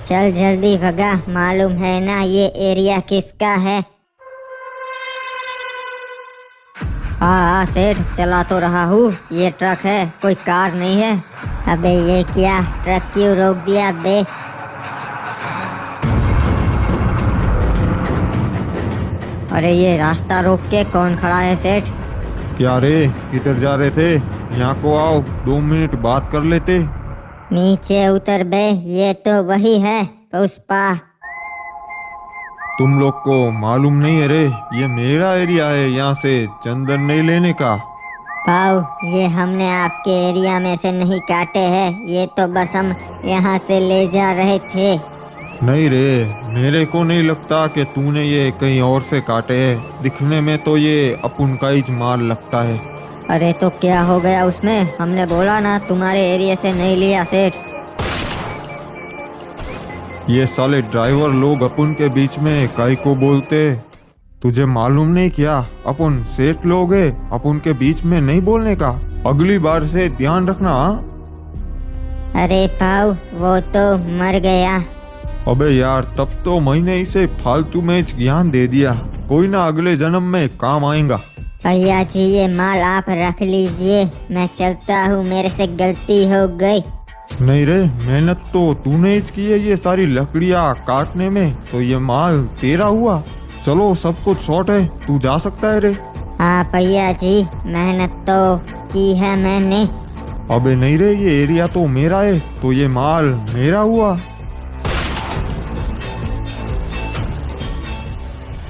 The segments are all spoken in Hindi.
चल जल्दी भगा, मालूम है ना ये एरिया किसका है। हाँ सेठ, चला तो रहा हूँ। ये ट्रक है, कोई कार नहीं है। अबे ये क्या, ट्रक क्यों रोक दिया बे? अरे ये रास्ता रोक के कौन खड़ा है सेठ? क्या रे, किधर जा रहे थे? यहाँ को आओ, 2 मिनट बात कर लेते। नीचे उतर बे, ये तो वही है पुष्पा। तुम लोग को मालूम नहीं है रे, ये मेरा एरिया है, यहाँ से चंदन नहीं लेने का। पाओ, ये हमने आपके एरिया में से नहीं काटे हैं, ये तो बस हम यहाँ से ले जा रहे थे। नहीं रे, मेरे को नहीं लगता कि तूने ये कहीं और से काटे हैं। दिखने में तो ये अपन का ही माल लगता है। अरे तो क्या हो गया उसमें? हमने बोला ना तुम्हारे एरिया से नहीं लिया सेठ। ये साले ड्राइवर लोग अपन के बीच में काई को बोलते। तुझे मालूम नहीं क्या, अपन सेठ लोग है, अपन के बीच में नहीं बोलने का। अगली बार से ध्यान रखना। अरे पाओ, वो तो मर गया। अबे यार, तब तो मैंने इसे फालतू में ज्ञान दे दिया। कोई ना अगले जन्म में काम आएगा। भैया जी, ये माल आप रख लीजिए, मैं चलता हूँ, मेरे से गलती हो गई। नहीं रे, मेहनत तो तूने ही की है ये सारी लकड़ियाँ काटने में, तो ये माल तेरा हुआ। चलो, सब कुछ शॉर्ट है, तू जा सकता है रे। हाँ भैया जी, मेहनत तो की है मैंने। अबे नहीं रे, ये एरिया तो मेरा है, तो ये माल मेरा हुआ।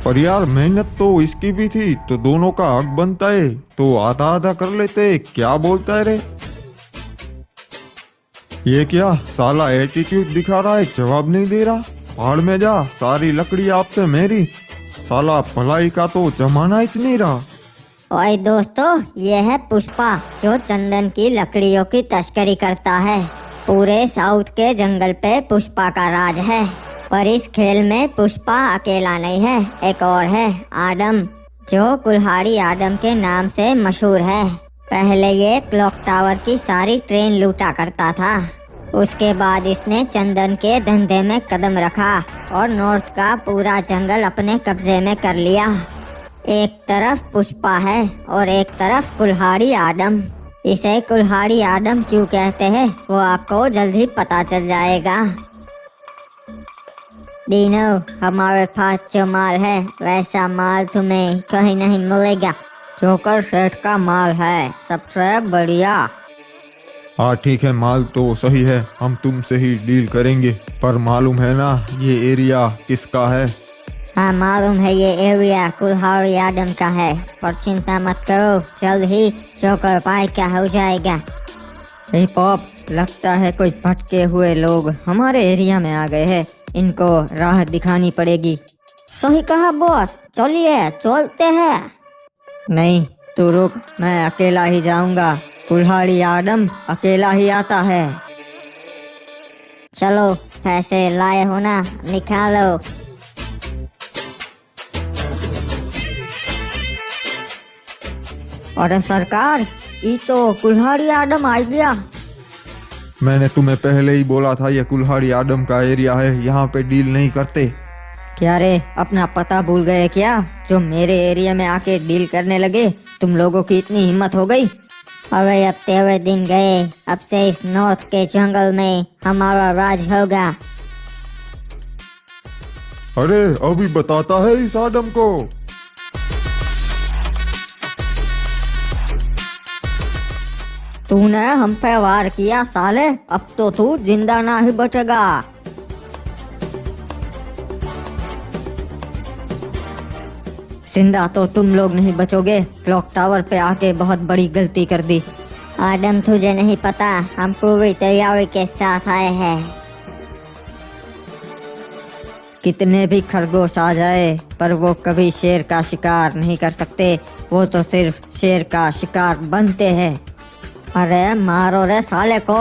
पर यार, मेहनत तो इसकी भी थी, तो दोनों का हक बनता है, तो आधा आधा कर लेते। क्या बोलता है रे? ये क्या साला एटीट्यूड दिखा रहा है, जवाब नहीं दे रहा। पहाड़ में जा, सारी लकड़ी आपसे मेरी। साला भलाई का तो जमाना ही नहीं रहा। ओए दोस्तों, ये है पुष्पा, जो चंदन की लकड़ियों की तस्करी करता है। पूरे साउथ के जंगल पे पुष्पा का राज है। पर इस खेल में पुष्पा अकेला नहीं है, एक और है, आदम, जो कुल्हाड़ी आदम के नाम से मशहूर है। पहले ये क्लॉक टावर की सारी ट्रेन लूटा करता था। उसके बाद इसने चंदन के धंधे में कदम रखा और नॉर्थ का पूरा जंगल अपने कब्जे में कर लिया। एक तरफ पुष्पा है और एक तरफ कुल्हाड़ी आदम। इसे कुल्हाड़ी आदम क्यों कहते हैं, वो आपको जल्द ही पता चल जाएगा। डीनो, हमारे पास जो माल है, वैसा माल तुम्हें कहीं नहीं मिलेगा। जोकर सेठ का माल है, सबसे बढ़िया। हाँ ठीक है, माल तो सही है, हम तुमसे ही डील करेंगे। पर मालूम है ना ये एरिया किसका है? हाँ मालूम है, ये एरिया कुल्हाड़ी आदम का है। पर चिंता मत करो, जल्द ही जोकर भाई का हो जाएगा। हिप हॉप, लगता है कोई भटके हुए लोग हमारे एरिया में आ गए हैं, इनको राह दिखानी पड़ेगी। सही कहा बॉस, चलिए चलते हैं। नहीं, तू रुक, मैं अकेला ही जाऊंगा। कुल्हाड़ी आदम अकेला ही आता है। चलो, पैसे लाए हो ना, निकालो। अरे सरकार, ये तो कुल्हाड़ी आदम आ गया। मैंने तुम्हें पहले ही बोला था ये कुल्हाड़ी आदम का एरिया है, यहाँ पे डील नहीं करते। क्या रे, अपना पता भूल गए क्या, जो मेरे एरिया में आके डील करने लगे? तुम लोगों की इतनी हिम्मत हो गई? अरे अब तेरे दिन गए, अब से इस नॉर्थ के जंगल में हमारा राज होगा। अरे अभी बताता है इस आदम को। तूने हम पे वार किया साले, अब तो तू जिंदा ना ही बचेगा। जिंदा तो तुम लोग नहीं बचोगे, क्लॉक टावर पे आके बहुत बड़ी गलती कर दी। आदम, तुझे नहीं पता, हम पूरी तैयारी के साथ आए हैं। कितने भी खरगोश आ जाए, पर वो कभी शेर का शिकार नहीं कर सकते, वो तो सिर्फ शेर का शिकार बनते हैं। अरे मारो रे साले को।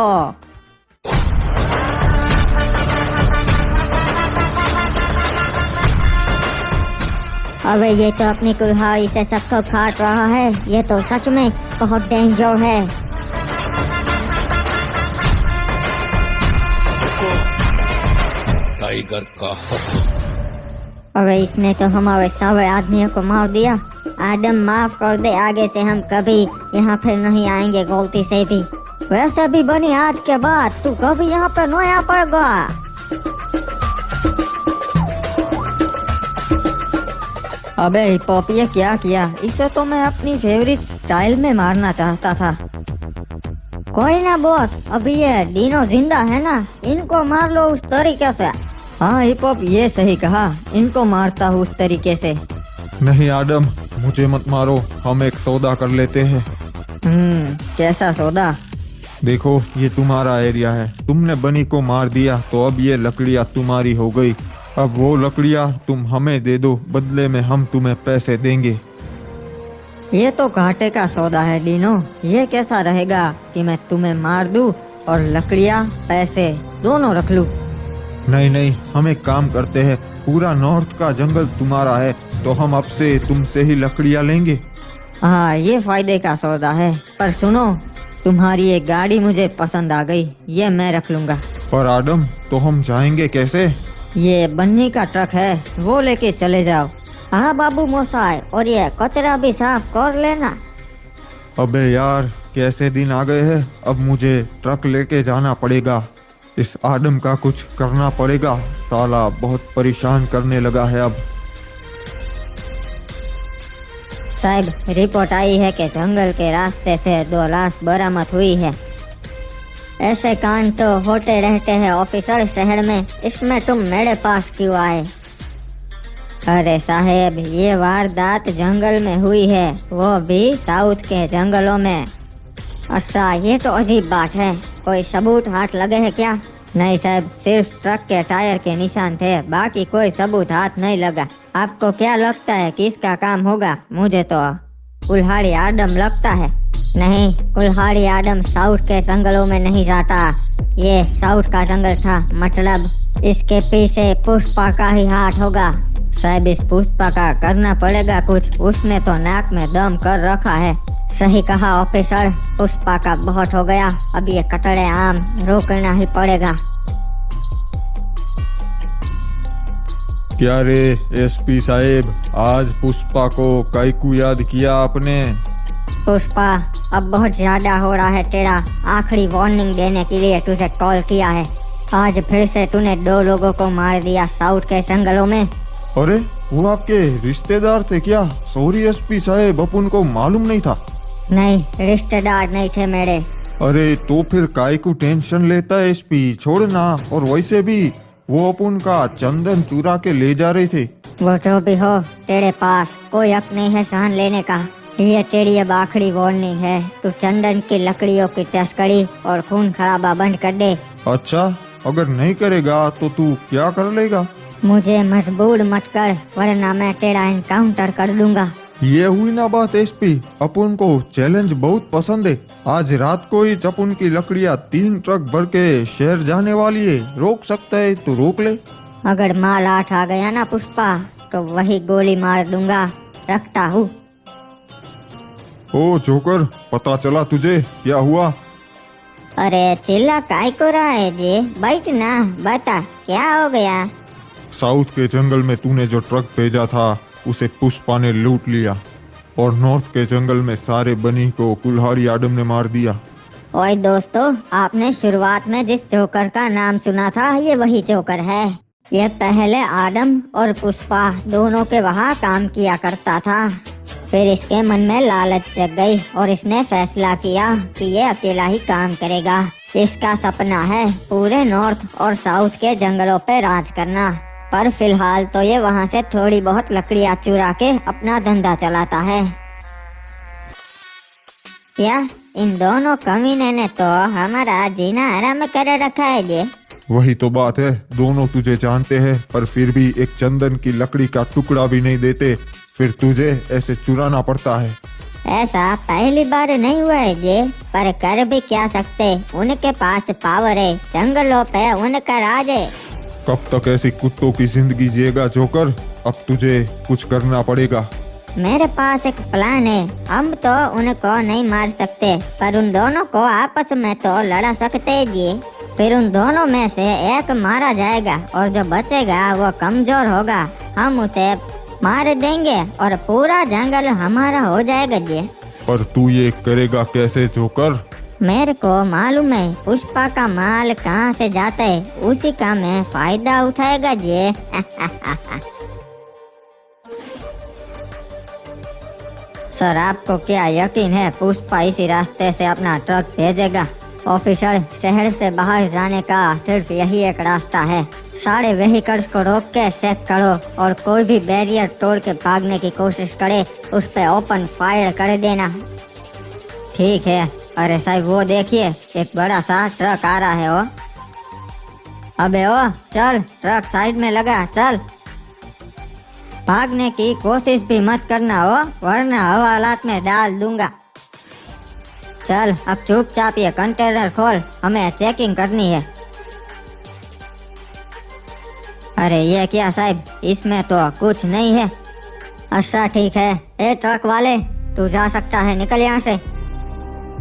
अबे ये तो अपनी कुल्हाड़ी से सबको काट रहा है, ये तो सच में बहुत डेंजर है। टाइगर का हुक्म। अबे इसने तो हमारे सारे आदमियों को मार दिया। आदम माफ कर दे, आगे से हम कभी यहाँ फिर नहीं आएंगे गलती से भी। वैसे भी बनी आज के बाद तू कभी यहाँ पे नहीं आ पाएगा। अबे हिप हॉप ये क्या किया? इसे तो मैं अपनी फेवरेट स्टाइल में मारना चाहता था। कोई ना बॉस, अभी ये डीनो जिंदा है ना, इनको मार लो उस तरीके से। हाँ हिप हॉप ये सही कहा, इनको मारता हूँ उस तरीके से। नहीं आदम, मुझे मत मारो, हम एक सौदा कर लेते हैं। कैसा सौदा? देखो ये तुम्हारा एरिया है, तुमने बनी को मार दिया तो अब ये लकड़ियाँ तुम्हारी हो गई। अब वो लकड़ियाँ तुम हमें दे दो, बदले में हम तुम्हें पैसे देंगे। ये तो घाटे का सौदा है डीनो। ये कैसा रहेगा कि मैं तुम्हें मार दूं और लकड़ियाँ पैसे दोनों रख लूं? नहीं नहीं, हम एक काम करते हैं, पूरा नॉर्थ का जंगल तुम्हारा है तो हम अब से तुमसे ही लकड़ियाँ लेंगे। हाँ ये फायदे का सौदा है। पर सुनो, तुम्हारी ये गाड़ी मुझे पसंद आ गई, ये मैं रख लूंगा। पर आदम, तो हम जाएंगे कैसे? ये बन्नी का ट्रक है, वो लेके चले जाओ। हाँ बाबू मोसाई, और ये कचरा भी साफ कर लेना। अबे यार, कैसे दिन आ गए हैं, अब मुझे ट्रक लेके जाना पड़ेगा। इस आदम का कुछ करना पड़ेगा, साला बहुत परेशान करने लगा है अब। साहब, रिपोर्ट आई है कि जंगल के रास्ते से 2 लाश बरामद हुई है। ऐसे कांड तो होते रहते हैं ऑफिसर शहर में, इसमें तुम मेरे पास क्यों आए? अरे साहेब, ये वारदात जंगल में हुई है, वो भी साउथ के जंगलों में। अच्छा, ये तो अजीब बात है। कोई सबूत हाथ लगे है क्या? नहीं साहब, सिर्फ ट्रक के टायर के निशान थे, बाकी कोई सबूत हाथ नहीं लगा। आपको क्या लगता है किसका काम होगा? मुझे तो कुल्हाड़ी आदम लगता है। नहीं, कुल्हाड़ी आदम साउथ के जंगलों में नहीं जाता। ये साउथ का जंगल था, मतलब इसके पीछे पुष्पा का ही हाथ होगा। साहब, इस पुष्पा का करना पड़ेगा कुछ, उसने तो नाक में दम कर रखा है। सही कहा ऑफिसर, पुष्पा का बहुत हो गया, अब ये कटड़े आम रोकना ही पड़ेगा। क्या रे एसपी साहेब, आज पुष्पा को कायकू याद किया आपने? पुष्पा, अब बहुत ज्यादा हो रहा है तेरा। आखिरी वार्निंग देने के लिए तुझे कॉल किया है। आज फिर से तूने 2 लोगों को मार दिया साउथ के जंगलों में। अरे वो आपके रिश्तेदार थे क्या? सॉरी एसपी साहेब, अपन को मालूम नहीं था। नहीं, रिश्तेदार नहीं थे मेरे। अरे तो फिर काय को टेंशन लेता है एसपी, छोड़ना। और वैसे भी वो अपन का चंदन चुरा के ले जा रहे थे। वो जो भी हो, तेरे पास कोई हक नहीं है जान लेने का। ये तेरी अब आखिरी वार्निंग है। तू चंदन की लकड़ियों की तस्करी और खून खराबा बंद कर दे। अच्छा, अगर नहीं करेगा तो तू क्या कर लेगा? मुझे मजबूर मत कर, वरना मैं तेरा एनकाउंटर कर दूंगा। ये हुई ना बात एसपी, अपन को चैलेंज बहुत पसंद है। आज रात को ही अपन की लकड़ियाँ 3 ट्रक भर के शहर जाने वाली है। रोक सकता है तो रोक ले। अगर माल हाथ आ गया ना पुष्पा, तो वही गोली मार दूंगा। रखता हूँ। ओ जोकर, पता चला तुझे क्या हुआ? अरे चिल्ला काय को रहा है जी? बैठ ना, बता क्या हो गया? साउथ के जंगल में तूने जो ट्रक भेजा था उसे पुष्पा ने लूट लिया, और नॉर्थ के जंगल में सारे बनी को कुल्हाड़ी आदम ने मार दिया। ओए दोस्तों, आपने शुरुआत में जिस जोकर का नाम सुना था, ये वही जोकर है। ये पहले आदम और पुष्पा दोनों के वहाँ काम किया करता था। फिर इसके मन में लालच जग गई और इसने फैसला किया कि ये अकेला ही काम करेगा। इसका सपना है पूरे नॉर्थ और साउथ के जंगलों पे राज करना। पर फिलहाल तो ये वहाँ से थोड़ी बहुत लकड़ियाँ चुरा के अपना धंधा चलाता है। क्या इन दोनों कमीने ने तो हमारा जीना आराम कर रखा है ये। वही तो बात है, दोनों तुझे जानते हैं पर फिर भी एक चंदन की लकड़ी का टुकड़ा भी नहीं देते, फिर तुझे ऐसे चुराना पड़ता है। ऐसा पहली बार नहीं हुआ है ये, पर कर भी क्या सकते, उनके पास पावर है, जंगलों पे उनका राज है। कब तक ऐसी कुत्तों की जिंदगी जिएगा जोकर? अब तुझे कुछ करना पड़ेगा। मेरे पास एक प्लान है। हम तो उनको नहीं मार सकते, पर उन दोनों को आपस में तो लड़ा सकते हैं जी। फिर उन दोनों में से एक मारा जाएगा और जो बचेगा वो कमजोर होगा। हम उसे मार देंगे और पूरा जंगल हमारा हो जाएगा जी। पर तू ये करेगा कैसे जोकर? मेरे को मालूम है पुष्पा का माल कहाँ से जाता है, उसी का मैं फायदा उठाएगा जी। सर आपको क्या यकीन है पुष्पा इसी रास्ते से अपना ट्रक भेजेगा? ऑफिसर, शहर से बाहर जाने का सिर्फ यही एक रास्ता है। सारे व्हीकल्स को रोक के चेक करो और कोई भी बैरियर तोड़ के भागने की कोशिश करे उस पे ओपन फायर कर देना। ठीक है। अरे साहब वो देखिए एक बड़ा सा ट्रक आ रहा है। वो अबे ओ चल, ट्रक साइड में लगा, चल। भागने की कोशिश भी मत करना हो वरना हवालात में डाल दूंगा। चल अब चुपचाप ये कंटेनर खोल, हमें चेकिंग करनी है। अरे ये क्या साहब, इसमें तो कुछ नहीं है। अच्छा ठीक है, ए ट्रक वाले तू जा सकता है, निकल यहाँ से।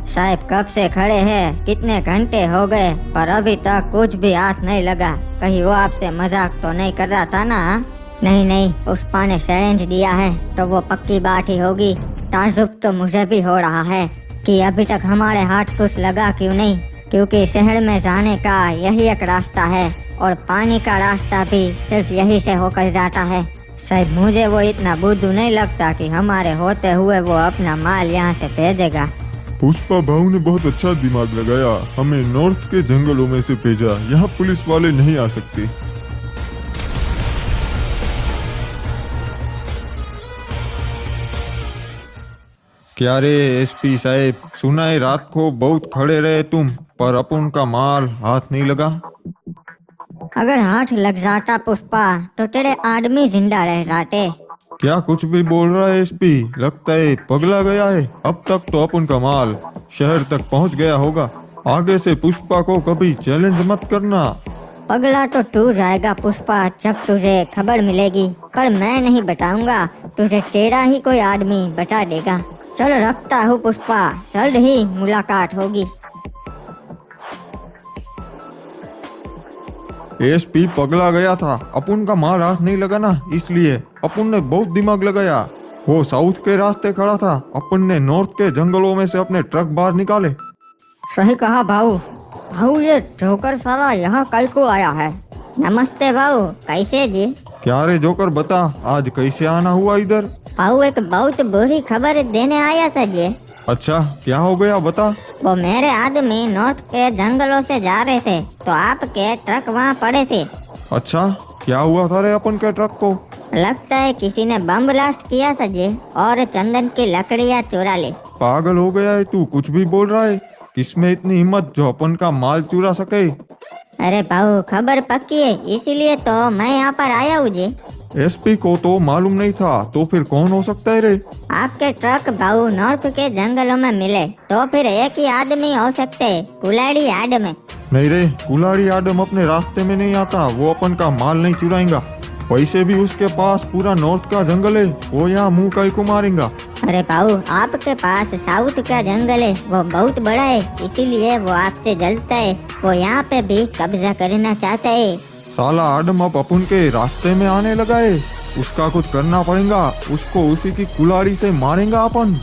साहब कब से खड़े हैं, कितने घंटे हो गए पर अभी तक कुछ भी हाथ नहीं लगा। कहीं वो आपसे मजाक तो नहीं कर रहा था ना? नहीं नहीं, पुष्पा ने चैलेंज दिया है तो वो पक्की बात ही होगी। ताजुब तो मुझे भी हो रहा है कि अभी तक हमारे हाथ कुछ लगा क्यों नहीं, क्योंकि शहर में जाने का यही एक रास्ता है और पानी का रास्ता भी सिर्फ यही से होकर जाता है। साहब मुझे वो इतना बुद्धू नहीं लगता कि हमारे होते हुए वो अपना माल यहाँ से भेजेगा। पुष्पा भाऊ ने बहुत अच्छा दिमाग लगाया, हमें नॉर्थ के जंगलों में से भेजा। यहाँ पुलिस वाले नहीं आ सकते। क्या रे एसपी साहब, सुना है रात को बहुत खड़े रहे तुम, पर अपन का माल हाथ नहीं लगा। अगर हाथ लग जाता पुष्पा तो तेरे आदमी जिंदा रह जाते। क्या कुछ भी बोल रहा है एसपी? लगता है पगला गया है। अब तक तो अपन का माल शहर तक पहुंच गया होगा। आगे से पुष्पा को कभी चैलेंज मत करना। पगला तो तू जाएगा पुष्पा जब तुझे खबर मिलेगी, पर मैं नहीं बताऊंगा, तुझे तेरा ही कोई आदमी बता देगा। चल रखता हूँ पुष्पा, जल्द ही मुलाकात होगी। एसपी पगला गया था, अपन का माल हाथ नहीं लगा ना, इसलिए अपन ने बहुत दिमाग लगाया। वो साउथ के रास्ते खड़ा था, अपन ने नॉर्थ के जंगलों में से अपने ट्रक बाहर निकाले। सही कहा भाऊ। भाऊ ये जोकर साला यहाँ कल को आया है। नमस्ते भाऊ, कैसे जी? क्या रे जोकर, बता आज कैसे आना हुआ इधर? भाऊ एक बहुत बुरी खबर देने आया था जी। अच्छा क्या हो गया बता। वो मेरे आदमी नॉर्थ के जंगलों से जा रहे थे तो आपके ट्रक वहाँ पड़े थे। अच्छा क्या हुआ था रे अपन के ट्रक को? लगता है किसी ने बम ब्लास्ट किया था जी और चंदन की लकड़ियाँ चुरा ली। पागल हो गया है तू, कुछ भी बोल रहा है। किसमें इतनी हिम्मत जो अपन का माल चुरा सके? अरे भाऊ खबर पक्की है, इसीलिए तो मैं यहाँ पर आया हूँ जी। एसपी को तो मालूम नहीं था, तो फिर कौन हो सकता है रे? आपके ट्रक भाऊ नॉर्थ के जंगलों में मिले तो फिर एक ही आदमी हो सकते हैं, कुलाड़ी आदमी। नहीं रे, कुलाड़ी आदम अपने रास्ते में नहीं आता, वो अपन का माल नहीं चुराएगा। वैसे भी उसके पास पूरा नॉर्थ का जंगल है, वो यहाँ मुंह कई को मारेगा। अरे भाऊ आपके पास साउथ का जंगल है, वो बहुत बड़ा है, इसीलिए वो आपसे जलता है। वो यहाँ पे भी कब्जा करना चाहता है। साला आदम अब अपन के रास्ते में आने लगा है, उसका कुछ करना पड़ेगा। उसको उसी की कुलाड़ी से मारेंगा अपन।